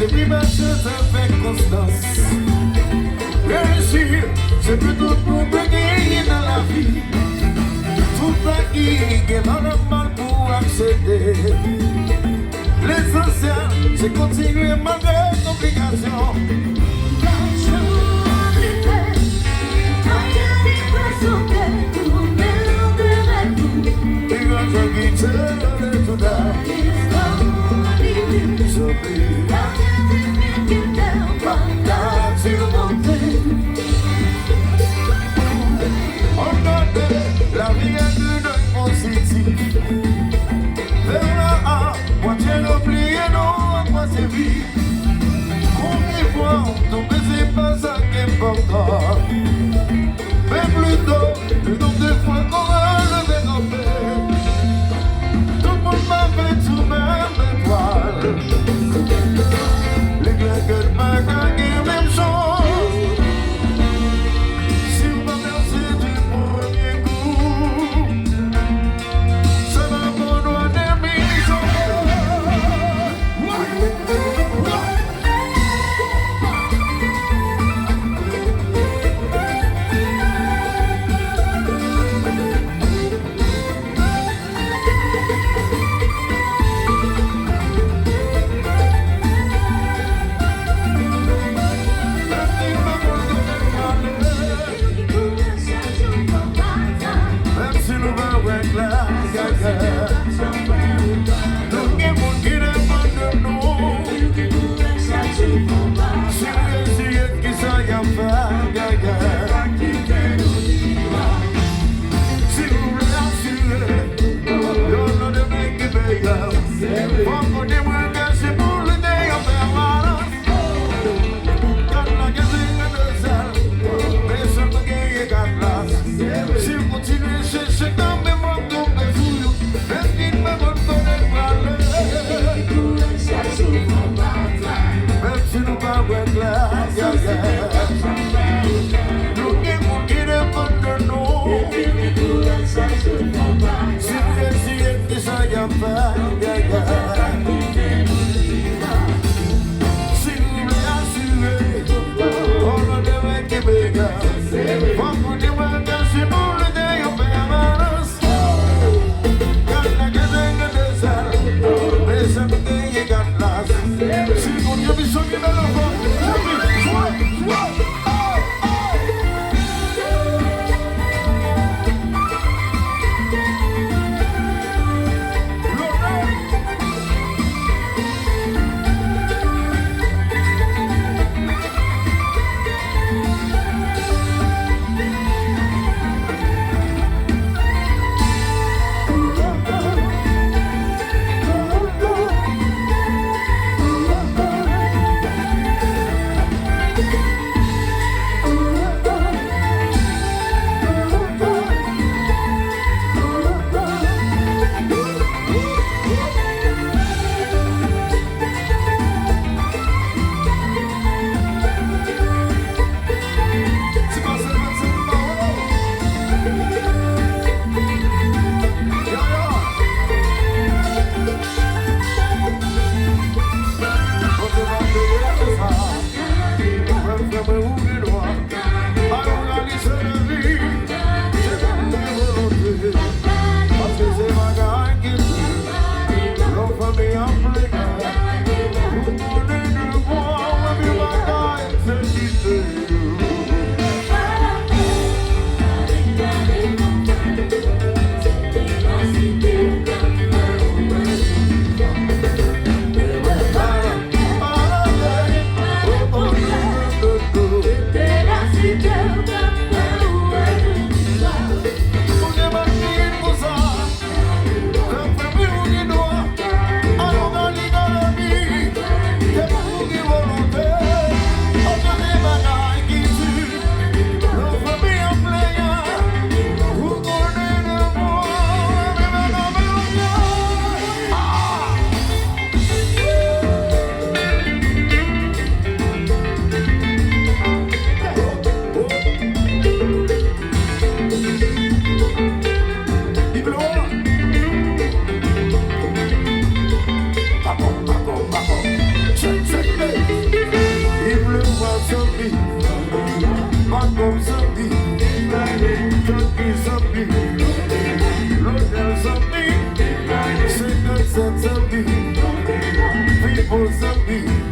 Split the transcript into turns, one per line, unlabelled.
c'est plus parce que ça fait constance. Réussir, c'est plutôt pour gagner dans la vie. Tout ça qui est dans le mal pour accéder. L'essentiel, c'est continuer malgré complications. La vie est une positive. Vers là, moi tiens oublié, non, moi c'est vie. Combien de fois, donc c'est pas ça qui est important. Mais plutôt, le nombre de fois qu'on a levé nos mains. Tout le monde m'a fait tout même étoile. Les gars que m'a gagné même chose. Si vous m'avez merci du premier coup, ça va pour nous des missions. set to be. People to be.